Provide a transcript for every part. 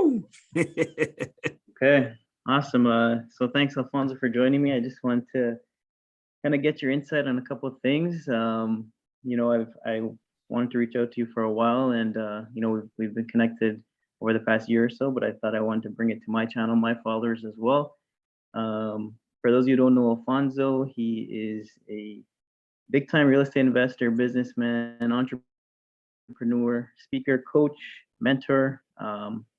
Woo! Okay, awesome. So thanks, Alfonso, for joining me. I just wanted to kind of get your insight on a couple of things. I wanted to reach out to you for a while, and we've been connected over the past year or so. But I thought I wanted to bring it to my channel, my followers as well. For those of you who don't know Alfonso, he is a big-time real estate investor, businessman, entrepreneur, speaker, coach, mentor.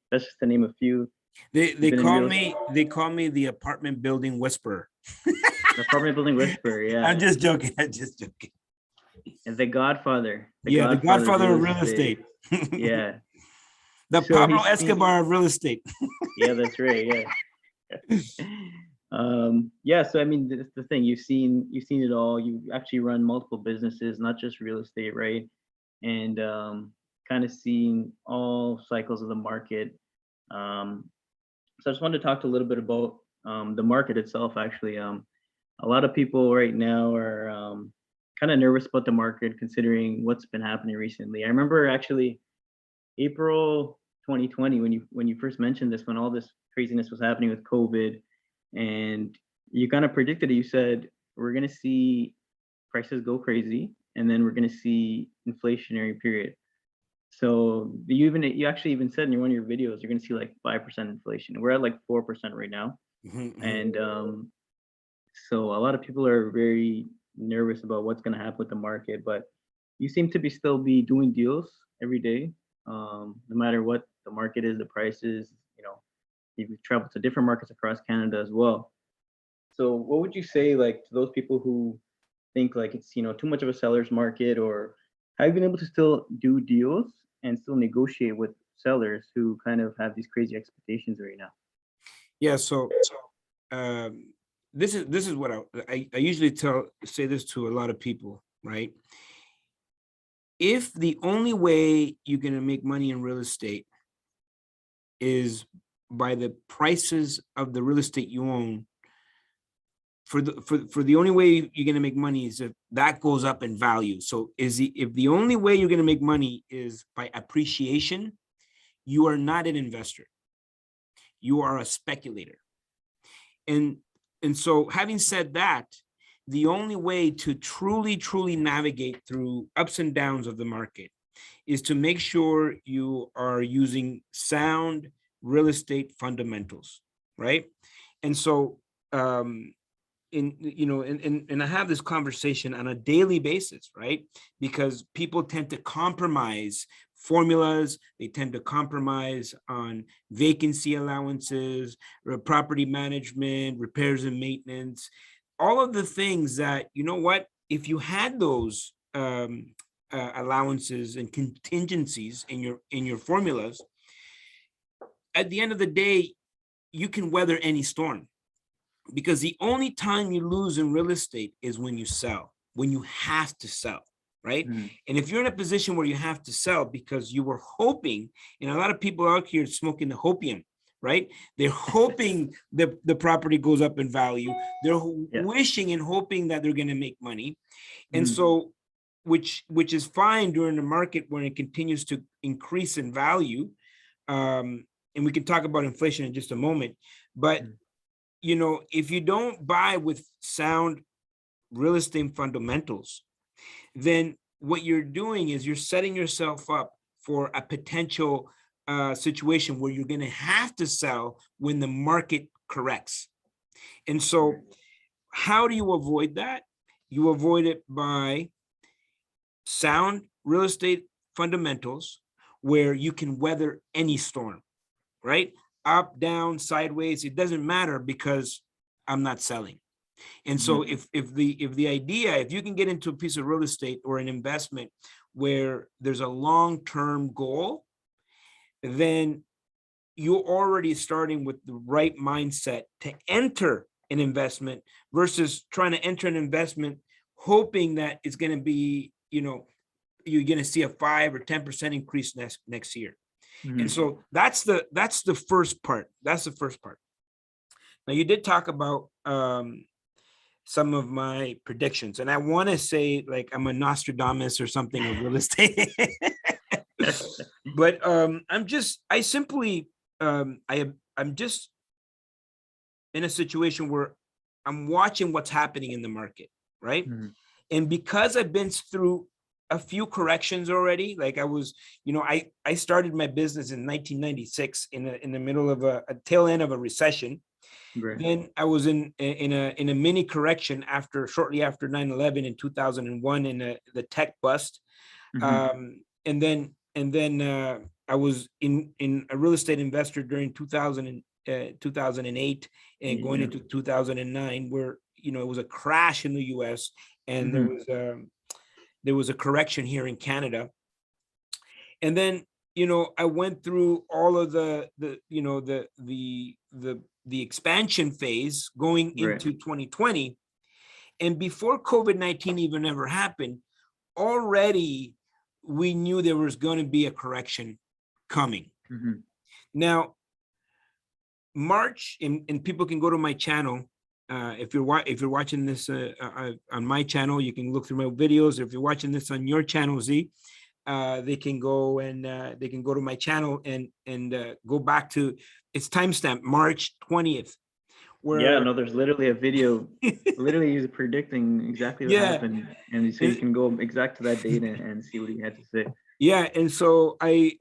That's just to name a few. They call me the apartment building whisperer. The apartment building whisperer, yeah. I'm just joking. And the Godfather. The Godfather of real estate. Yeah. The Pablo Escobar of real estate. Yeah, that's right. Yeah. So I mean, that's the thing. You've seen it all. You actually run multiple businesses, not just real estate, right? And kind of seeing all cycles of the market. So I just wanted to talk a little bit about the market itself. Actually, a lot of people right now are kind of nervous about the market, considering what's been happening recently. I remember actually April 2020 when you first mentioned this, when all this craziness was happening with COVID, and you kind of predicted it. You said we're going to see prices go crazy, and then we're going to see inflationary period. So you actually even said in one of your videos you're going to see like 5% inflation. We're at like 4% right now, and so a lot of people are very nervous about what's going to happen with the market. But you seem to still be doing deals every day, no matter what the market is, the prices. You've traveled to different markets across Canada as well. So what would you say, like, to those people who think like it's too much of a seller's market, or have you been able to still do deals and still negotiate with sellers who kind of have these crazy expectations right now? Yeah. So this is what I usually say this to a lot of people, right? If the only way you're going to make money in real estate is by the prices of the real estate you own, for the only way you're going to make money is if that goes up in value. So if the only way you're going to make money is by appreciation, you are not an investor. You are a speculator. And so having said that, the only way to truly navigate through ups and downs of the market is to make sure you are using sound real estate fundamentals, right? And so and I have this conversation on a daily basis, right? Because people tend to compromise formulas, they tend to compromise on vacancy allowances, property management, repairs and maintenance, all of the things that, if you had those allowances and contingencies in your formulas, at the end of the day, you can weather any storm. Because the only time you lose in real estate is when you sell, when you have to sell, right? And if you're in a position where you have to sell because you were hoping, and a lot of people out here smoking the hopium, right? They're hoping the property goes up in value. They're wishing and hoping that they're going to make money. And so, which is fine during the market when it continues to increase in value. And we can talk about inflation in just a moment, but if you don't buy with sound real estate fundamentals, then what you're doing is you're setting yourself up for a potential situation where you're going to have to sell when the market corrects. And so how do you avoid that? You avoid it by sound real estate fundamentals where you can weather any storm, right? Up, down, sideways, it doesn't matter because I'm not selling. And so if you can get into a piece of real estate or an investment where there's a long-term goal, then you're already starting with the right mindset to enter an investment versus trying to enter an investment hoping that it's going to be, you're going to see a 5 or 10% increase next year. And so that's the first part. That's the first part. Now, you did talk about some of my predictions, and I want to say like I'm a Nostradamus or something of real estate. But I simply I'm just in a situation where I'm watching what's happening in the market, right? Mm-hmm. And because I've been through a few corrections already, like I was, I started my business in 1996 in the middle of a tail end of a recession. Right. Then I was in a mini correction shortly after 9/11 in 2001 in the tech bust. Mm-hmm. And then I was in a real estate investor during 2008 and going Yeah. into 2009, where it was a crash in the US, and Mm-hmm. there was a correction here in Canada. And then I went through all of the expansion phase going Right. into 2020. And before COVID-19 even ever happened, already we knew there was going to be a correction coming. Mm-hmm. Now, March, and people can go to my channel. If you're watching this on my channel, you can look through my videos. If you're watching this on your channel, Z, they can go to my channel and go back to its timestamp, March 20th, Yeah, where no, there's literally a video, literally he's predicting exactly what yeah, happened, and so you can go exact to that date and see what he had to say. yeah. And so I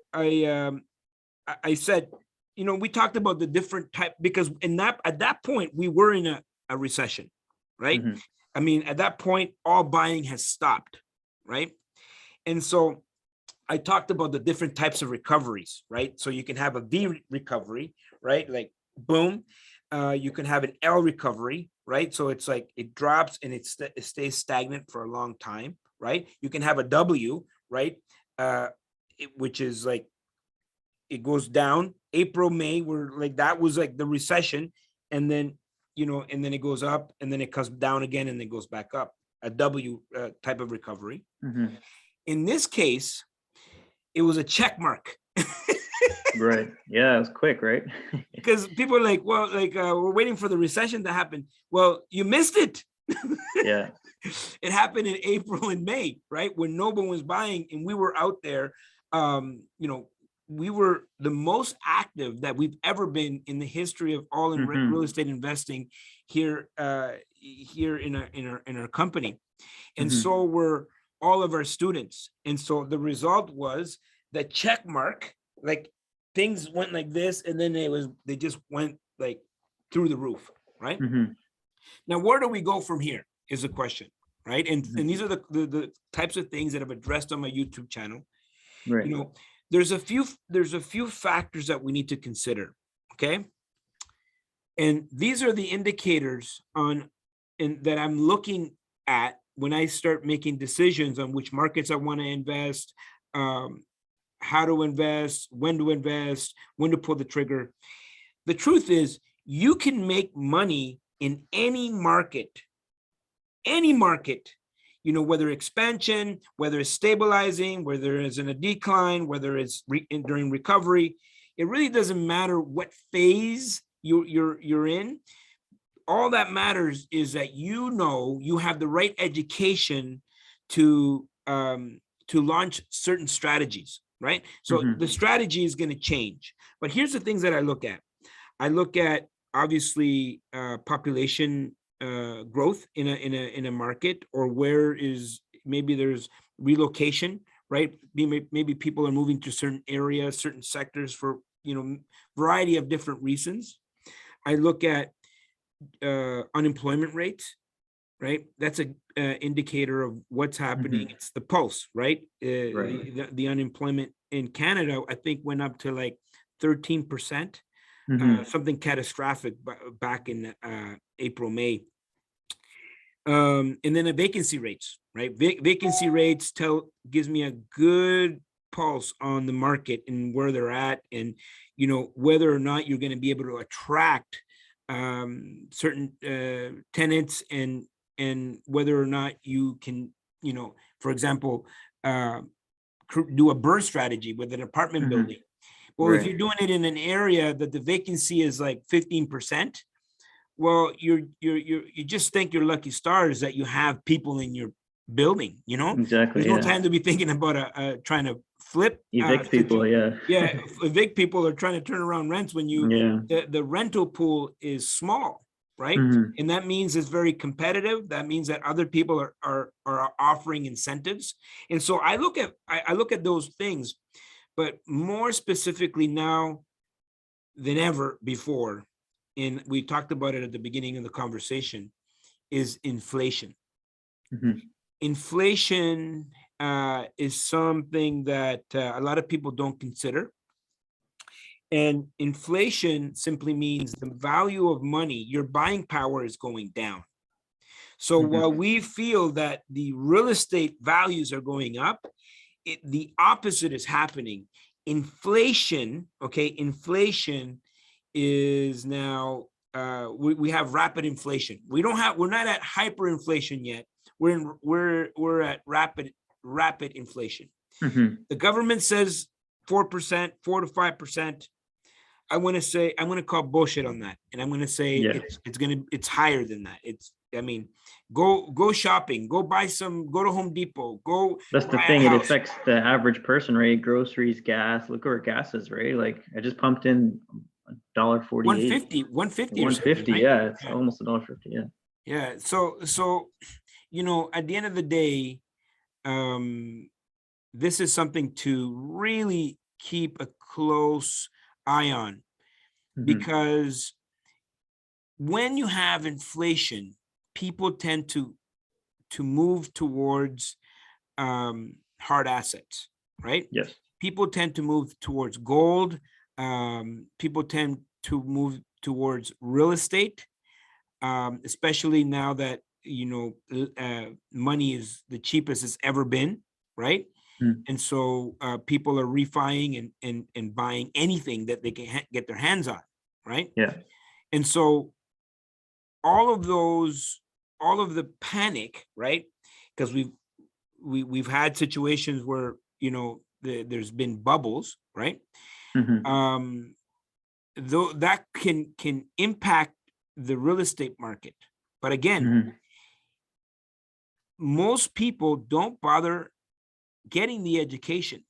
said, we talked about the different type, because at that point we were in a recession, right? Mm-hmm. I mean, at that point, all buying has stopped, right? And so I talked about the different types of recoveries, right? So you can have a V recovery, right? Like boom. You can have an L recovery, right? So it's like it drops and it stays stagnant for a long time, right? You can have a W, right? Which is like it goes down. April, May, where like that was like the recession, and then and then it goes up, and then it comes down again, and then goes back up. A W type of recovery. Mm-hmm. In this case, it was a check mark. Right. Yeah, it was quick, right? Because people are like, well, like we're waiting for the recession to happen. Well, you missed it. Yeah. It happened in April and May, right? When no one was buying, and we were out there. We were the most active that we've ever been in the history of all in Mm-hmm. real estate investing here in our company. And Mm-hmm. so were all of our students. And so the result was the check mark, like things went like this, and then they just went like through the roof, right? Mm-hmm. Now, where do we go from here is the question, right? And Mm-hmm. these are the types of things that I've addressed on my YouTube channel. Right. There's a few factors that we need to consider, okay? And these are the indicators that I'm looking at when I start making decisions on which markets I want to invest, how to invest, when to pull the trigger. The truth is, you can make money in any market, whether expansion, whether it's stabilizing, whether it's in a decline, whether it's during recovery. It really doesn't matter what phase you're in. All that matters is that you have the right education to launch certain strategies, right? So Mm-hmm. the strategy is going to change. But here's the things that I look at. I look at obviously population growth in a market, or where is maybe there's relocation, right? Maybe people are moving to certain areas, certain sectors for variety of different reasons. I look at unemployment rates, right? That's a indicator of what's happening. Mm-hmm. It's the pulse, right? Right. The unemployment in Canada, I think, went up to like 13%, Mm-hmm. something catastrophic back in April, May. And then the vacancy rates, right? Vacancy rates gives me a good pulse on the market and where they're at, and whether or not you're going to be able to attract certain tenants, and whether or not you can, for example, do a burst strategy with an apartment Mm-hmm. building. Well, if Right. you're doing it in an area that the vacancy is like 15%, well, you just thank your lucky stars that you have people in your building. Exactly. There's no Yeah. time to be thinking about trying to flip Evict people, yeah. yeah, evict people or trying to turn around rents when you Yeah. the rental pool is small, right? Mhm. And that means it's very competitive. That means that other people are offering incentives. And so I look at those things, but more specifically now than ever before, and we talked about it at the beginning of the conversation, is inflation. Mhm. Inflation is something that a lot of people don't consider. And inflation simply means the value of money, your buying power is going down. So while Mhm. we feel that the real estate values are going up, the opposite is happening. Inflation, okay, inflation is now we have rapid inflation. We're not at hyperinflation yet. We're at rapid inflation. Mhm. The government says 4%, 4 to 5%. I'm going to call bullshit on that, and I'm going to say Yeah. it's higher than that. I mean, go shopping, go to Home Depot, go That's the buy a thing. It house. affects the average person, right? Groceries, gas. Look where gas is, right? Like I just pumped in $1.48. 150 or One something, fifty. right? Yeah, it's Yeah. almost $1.50. Yeah. Yeah. So at the end of the day, um, this is something to really keep a close eye on, Mhm. because when you have inflation, people tend to move towards hard assets, right? Yes. People tend to move towards gold. People tend to move towards real estate, especially now that money is the cheapest it's ever been, right? Mhm. And so people are refining and buying anything that they can get their hands on, right? Yeah. And so all of those, all of the panic, right? Because we've had situations where there's been bubbles, right? Mhm. Um, though that can impact the real estate market, but again, Mhm. most people don't bother getting the education.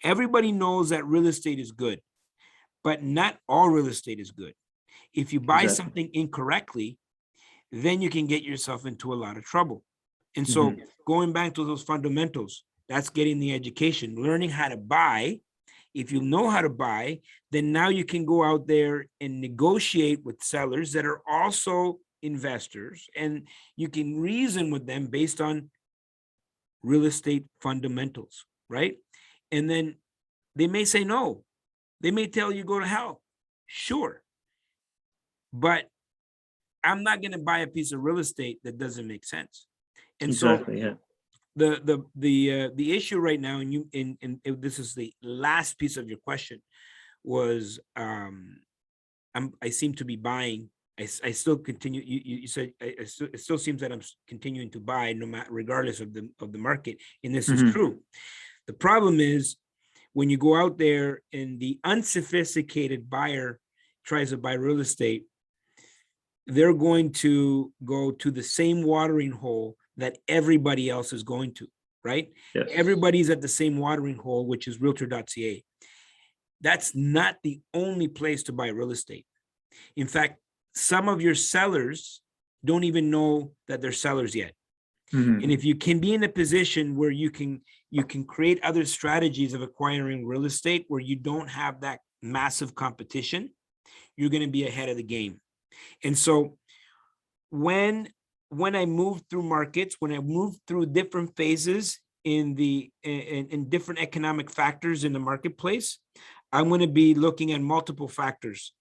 Everybody knows that real estate is good, but not all real estate is good. If you buy Exactly. something incorrectly, then you can get yourself into a lot of trouble. And so Mhm. going back to those fundamentals, that's getting the education, learning how to buy. If you know how to buy, then now you can go out there and negotiate with sellers that are also investors, and you can reason with them based on real estate fundamentals, right? And then they may say no. They may tell you go to hell. Sure. But I'm not going to buy a piece of real estate that doesn't make sense. And so Exactly. Yeah. the issue right now, and this is the last piece of your question, was I seem to be buying. I still continue. You said it still seems that I'm continuing to buy, no matter, regardless of the market, and this is Mhm. true. The problem is when you go out there and the unsophisticated buyer tries to buy real estate, they're going to go to the same watering hole that everybody else is going to, right? Yes. Everybody's at the same watering hole, which is realtor.ca. That's not the only place to buy real estate. In fact, some of your sellers don't even know that they're sellers yet. And Mhm. if you can be in a position where you can create other strategies of acquiring real estate where you don't have that massive competition, you're going to be ahead of the game. And so when I move through markets, when I move through different phases in different economic factors in the marketplace, I'm going to be looking at multiple factors.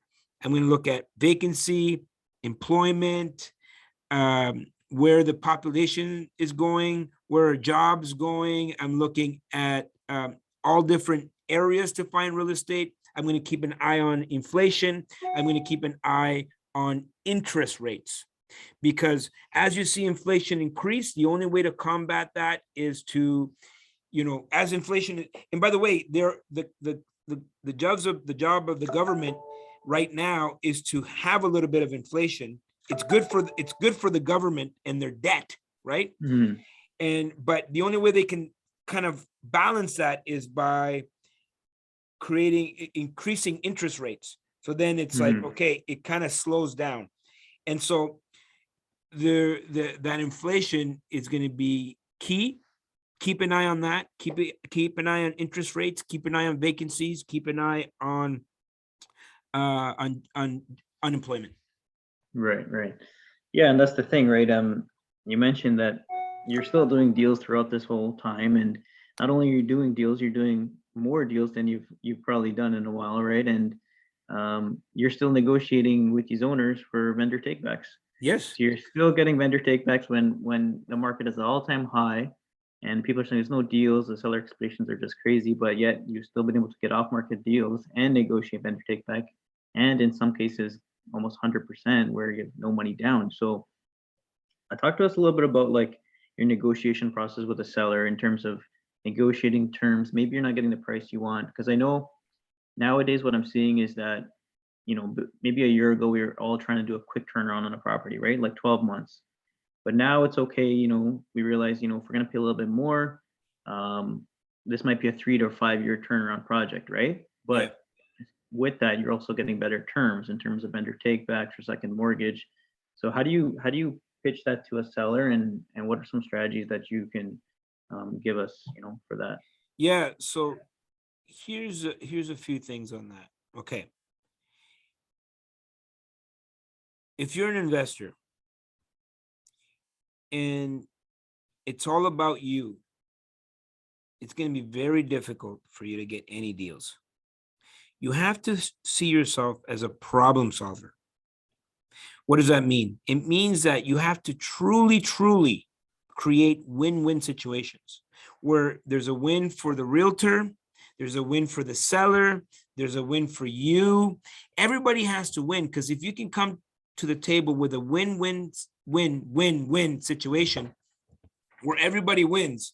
I'm going to look at vacancy, employment, where the population is going, where are jobs going. I'm looking at all different areas to find real estate. I'm going to keep an eye on inflation. I'm going to keep an eye on interest rates, because as you see inflation increase, the only way to combat that is to, as inflation. And by the way, the job of the government right now is to have a little bit of inflation. It's good for the government and their debt, right? Mhm. But the only way they can kind of balance that is by increasing interest rates. So then it's like, okay, it kind of slows down. And so that inflation is going to be key. Keep an eye on that. Keep an eye on interest rates. Keep an eye on vacancies. Keep an eye on unemployment. Right. Yeah, and that's the thing, right? You mentioned that you're still doing deals throughout this whole time, and not only are you doing deals, you're doing more deals than you've probably done in a while, right? And you're still negotiating with these owners for vendor takebacks. Yes. So you're still getting vendor takebacks when the market is at all-time high, and people are saying there's no deals, the seller expectations are just crazy, but yet you've still been able to get off-market deals and negotiate vendor takeback, and in some cases almost 100% where you have no money down. So talk to us a little bit about like your negotiation process with the seller in terms of negotiating terms. Maybe you're not getting the price you want, because I know nowadays what I'm seeing is that, maybe a year ago we were all trying to do a quick turnaround on a property, right? Like 12 months. But now it's okay, we realize, if we're going to pay a little bit more, this might be a 3 to 5 year turnaround project, right? But with that, you're also getting better terms in terms of vendor takebacks or second mortgage. So how do you pitch that to a seller, and what are some strategies that you can give us, for that? Yeah. So here's a few things on that. Okay. If you're an investor and it's all about you, it's going to be very difficult for you to get any deals. You have to see yourself as a problem solver. What does that mean? It means that you have to truly create win-win situations where there's a win for the realtor, there's a win for the seller, there's a win for you. Everybody has to win, because if you can come to the table with a win-win situation where everybody wins,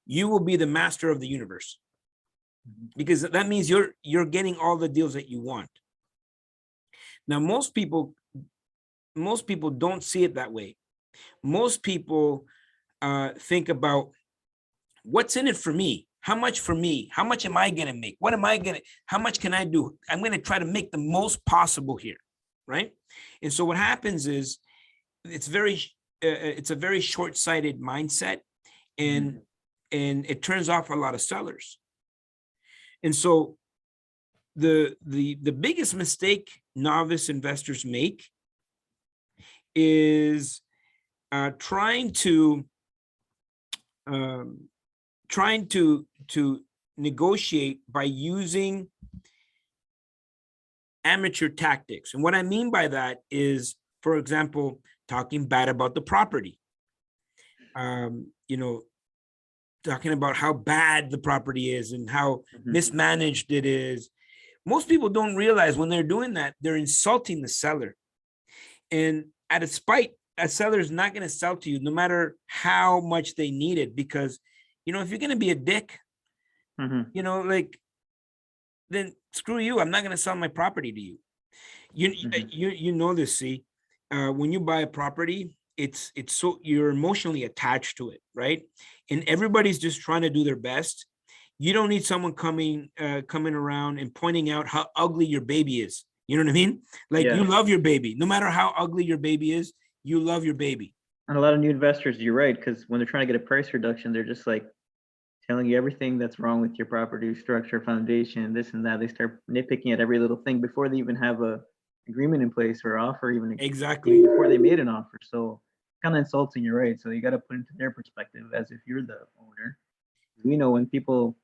you will be the master of the universe, because that means you're getting all the deals that you want. Now, most people don't see it that way. Most people think about what's in it for me. How much for me? How much am I going to make? How much can I do? I'm going to try to make the most possible here, right? And so what happens is it's a very short-sighted mindset, and it turns off a lot of sellers. And so the biggest mistake novice investors make is trying to negotiate by using amateur tactics. And what I mean by that is, for example, talking bad about the property, talking about how bad the property is and how mismanaged it is. Most people don't realize when they're doing that, they're insulting the seller. And at its spite, a seller is not going to sell to you no matter how much they need it, because, if you're going to be a dick, then screw you. I'm not going to sell my property to you. You know this, see, when you buy a property, it's so you're emotionally attached to it, right? And everybody's just trying to do their best. You don't need someone coming around and pointing out how ugly your baby is. You know what I mean? Like, you love your baby. No matter how ugly your baby is, you love your baby. And a lot of new investors, you're right, because when they're trying to get a price reduction, they're just like telling you everything that's wrong with your property structure, foundation, this and that. They start nitpicking at every little thing before they even have a agreement in place or offer, even exactly before they made an offer. So kind of insulting, you're right. So you got to put into their perspective as if you're the owner. We know when people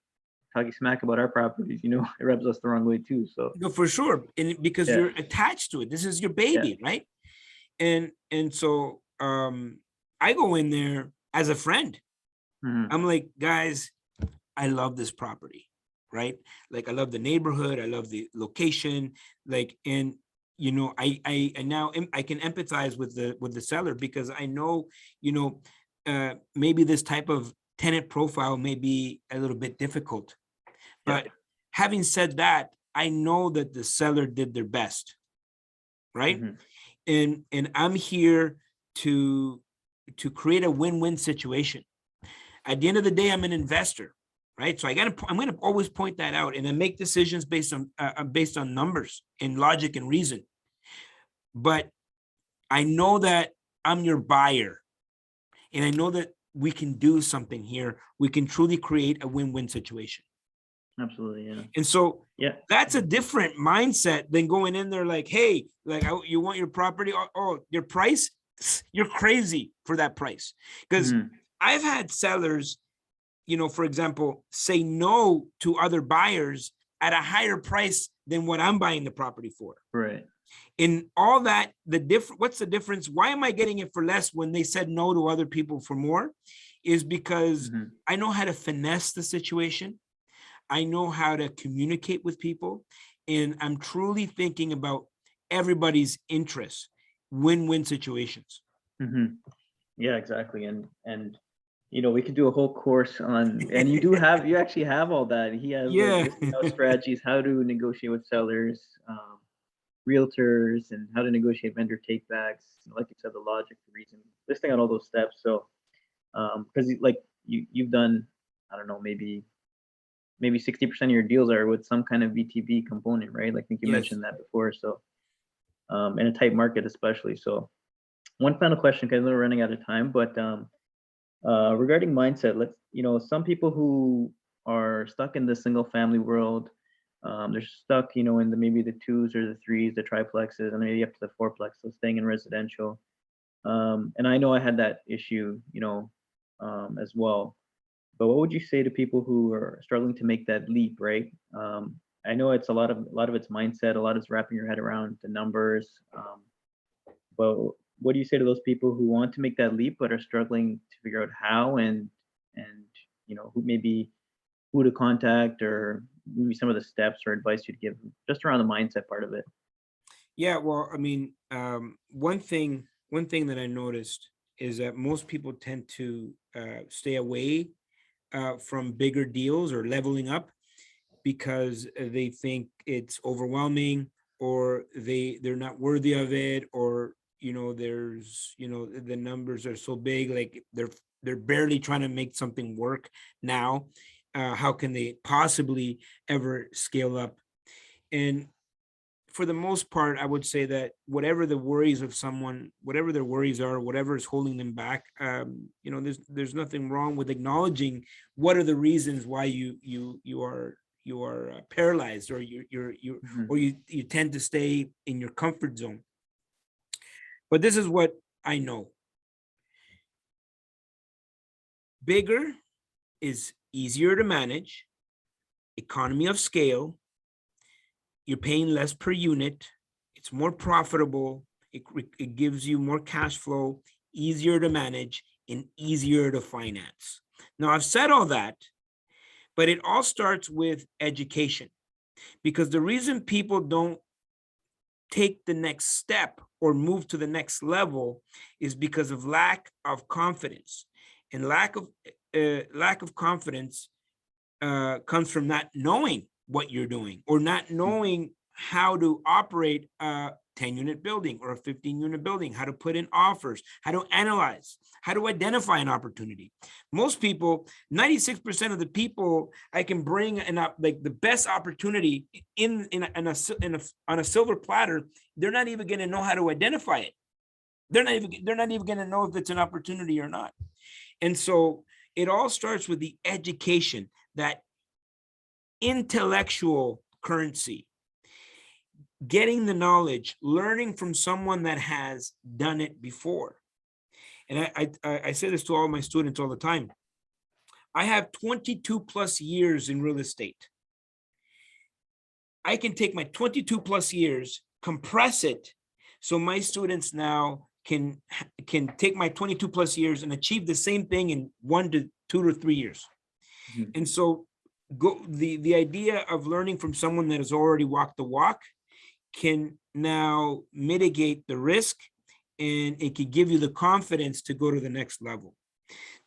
talking smack about our properties, it rubs us the wrong way too. So for sure, and because you're attached to it, this is your baby, right? And so I go in there as a friend. I'm like, guys, I love this property, right? Like, I love the neighborhood, I love the location, like, and I now I can empathize with the seller, because I know, maybe this type of tenant profile may be a little bit difficult. But having said that, I know that the seller did their best, right? And I'm here to create a win-win situation. At the end of the day, I'm an investor, right? So I'm going to always point that out, and then make decisions based on numbers and logic and reason. But I know that I'm your buyer, and I know that we can do something here. We can truly create a win-win situation. Absolutely, yeah. And so Yeah. that's a different mindset than going in there like, hey, like, you want your property? Oh, your price? You're crazy for that price. Because I've had sellers, for example, say no to other buyers at a higher price than what I'm buying the property for. Right. In all that, what's the difference? Why am I getting it for less when they said no to other people for more? Is because I know how to finesse the situation. I know how to communicate with people, and I'm truly thinking about everybody's interests, win-win situations. Yeah, exactly. And we could do a whole course on, and you actually have all that. He has like Yeah. listing out strategies, how to negotiate with sellers, realtors, and how to negotiate vendor takebacks. Like you said, the logic, the reason, listing out all those steps. So, because like you've done, I don't know, maybe 60% of your deals are with some kind of VTB component, right? Like I think you Yes. mentioned that before. So, in a tight market, especially. So, one final question, because we're running out of time, but regarding mindset, some people who are stuck in the single family world, they're stuck, in maybe the twos or the threes, the triplexes, and maybe up to the fourplex, so staying in residential. And I know I had that issue, as well. But what would you say to people who are struggling to make that leap, right? I know it's a lot of it's mindset, a lot is wrapping your head around the numbers. But what do you say to those people who want to make that leap but are struggling to figure out how, and who to contact, or maybe some of the steps or advice you'd give just around the mindset part of it? Yeah, well, I mean, one thing that I noticed is that most people tend to stay away from bigger deals or leveling up because they think it's overwhelming, or they're not worthy of it, or the numbers are so big, like they're barely trying to make something work now. How can they possibly ever scale up? And for the most part, I would say that whatever the worries of someone, whatever their worries are, whatever is holding them back, there's nothing wrong with acknowledging what are the reasons why you are paralyzed, or you tend to stay in your comfort zone. But this is what I know: bigger is easier to manage, economy of scale. You're paying less per unit. It's more profitable. It gives you more cash flow, easier to manage, and easier to finance. Now, I've said all that, but it all starts with education, because the reason people don't take the next step or move to the next level is because of lack of confidence. And lack of confidence comes from not knowing what you're doing, or not knowing how to operate a 10-unit building or a 15-unit building, how to put in offers, how to analyze, how to identify an opportunity. Most people, 96% of the people I can bring like the best opportunity on a silver platter, they're not even going to know how to identify it. They're not even going to know if it's an opportunity or not. And so it all starts with the education, that intellectual currency, getting the knowledge, learning from someone that has done it before. And I say this to all my students all the time. I have 22 plus years in real estate. I can take my 22 plus years, compress it, so my students now can take my 22 plus years and achieve the same thing in 1 to 2 to 3 years. And so the idea of learning from someone that has already walked the walk can now mitigate the risk, and it could give you the confidence to go to the next level.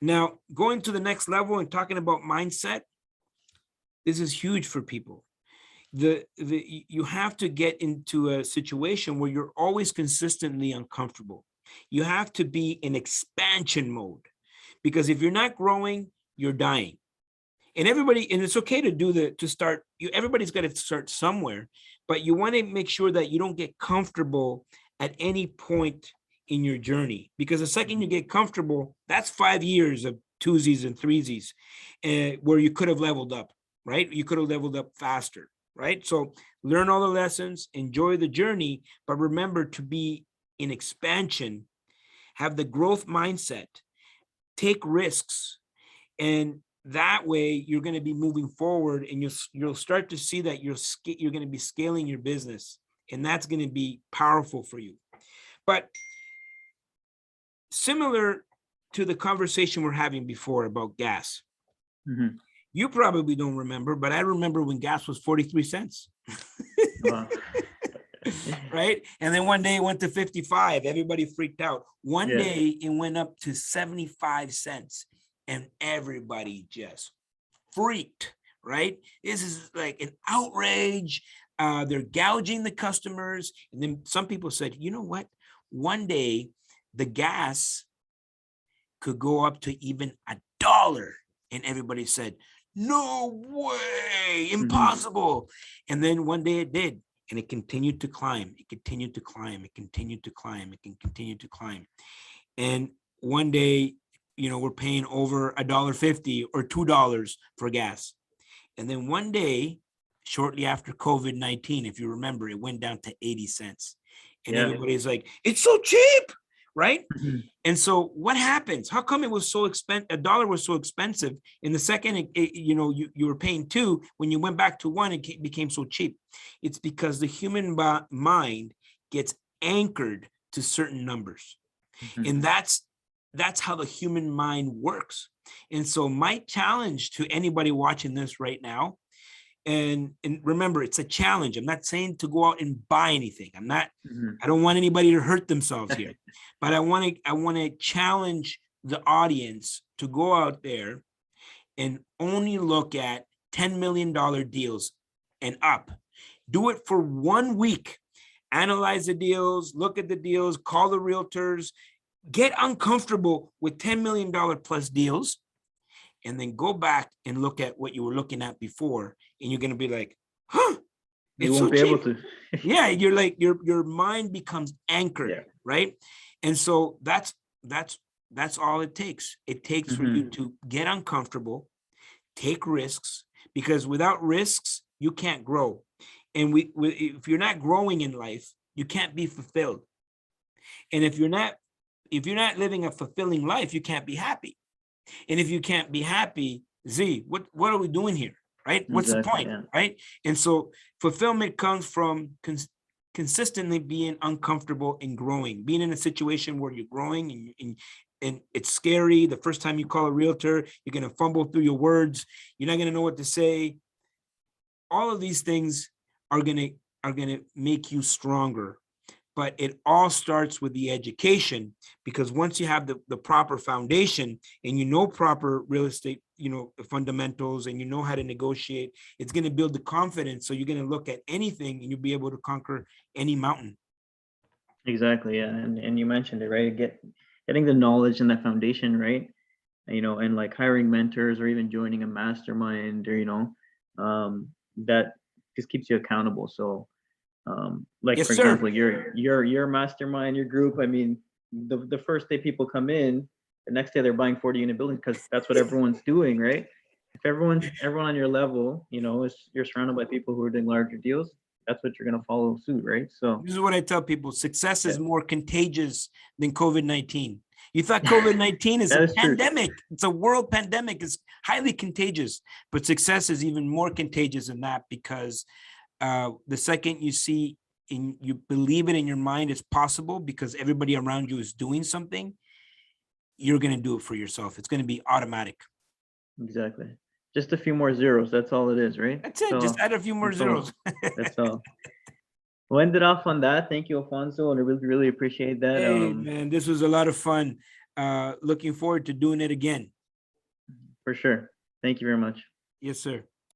Now, going to the next level and talking about mindset, this is huge for people. You have to get into a situation where you're always consistently uncomfortable. You have to be in expansion mode, because if you're not growing, you're dying. And it's okay to everybody's got to start somewhere, but you want to make sure that you don't get comfortable at any point in your journey, because the second you get comfortable, that's 5 years of twosies and threesies, where you could have leveled up, right? You could have leveled up faster, right? So learn all the lessons, enjoy the journey, but remember to be in expansion, have the growth mindset, take risks, and that way you're going to be moving forward, and you'll start to see that you're going to be scaling your business, and that's going to be powerful for you. But similar to the conversation we're having before about gas, you probably don't remember, but I remember when gas was 43 cents. Wow. Right? And then one day it went to 55. Everybody freaked out. One Yeah. day it went up to 75 cents, and everybody just freaked, right? This is like an outrage. They're gouging the customers. And then some people said, you know what? One day the gas could go up to even $1. And everybody said, no way, impossible. And then one day it did. And it continued to climb. It continued to climb. It continued to climb. It can continue to climb. And one day, we're paying over $1.50 or $2 for gas. And then one day, shortly after COVID-19, if you remember, it went down to 80 cents. And everybody's like, it's so cheap, right? And so what happens? How come it was so expensive? $1 was so expensive. In the second, you were paying $2. When you went back to $1, it became so cheap. It's because the human mind gets anchored to certain numbers. And that's how the human mind works. And so my challenge to anybody watching this right now, and remember, it's a challenge. I'm not saying to go out and buy anything. I don't want anybody to hurt themselves here, but I want to challenge the audience to go out there and only look at $10 million deals and up. Do it for 1 week. Analyze the deals, look at the deals, call the realtors, get uncomfortable with $10 million plus deals, and then go back and look at what you were looking at before, and you're going to be like, You won't be able to. Yeah, you're like, your mind becomes anchored, right? And so that's all it takes. It takes for you to get uncomfortable, take risks, because without risks, you can't grow. And if you're not growing in life, you can't be fulfilled. And if you're not living a fulfilling life, you can't be happy. And if you can't be happy, what are we doing here, right? What's the point, right? And so fulfillment comes from consistently being uncomfortable and growing, being in a situation where you're growing and it's scary. The first time you call a realtor, you're going to fumble through your words. You're not going to know what to say. All of these things are going to make you stronger. But it all starts with the education, because once you have the proper foundation and proper real estate, fundamentals, and how to negotiate, it's going to build the confidence. So you're going to look at anything and you'll be able to conquer any mountain. Exactly. Yeah. And you mentioned it, right? Getting the knowledge and that foundation, right? And like hiring mentors or even joining a mastermind or, that just keeps you accountable. So, like, Yes, for sir. example, your mastermind, your group, I mean, the first day people come in, the next day they're buying 40-unit buildings because that's what everyone's doing, right? If everyone on your level, you're surrounded by people who are doing larger deals, that's what you're going to follow suit, right? So this is what I tell people: success is more contagious than COVID-19. You thought COVID-19 is a pandemic. True. It's a world pandemic. It's highly contagious, but success is even more contagious than that, because the second you see you believe it in your mind it's possible because everybody around you is doing something, you're going to do it for yourself. It's going to be automatic. Exactly. Just a few more zeros. That's all it is, right? That's it. Just add a few more zeros. That's all. We'll end it off on that. Thank you, Alfonso. And I really, really appreciate that. Hey, man, this was a lot of fun. Looking forward to doing it again. For sure. Thank you very much. Yes, sir.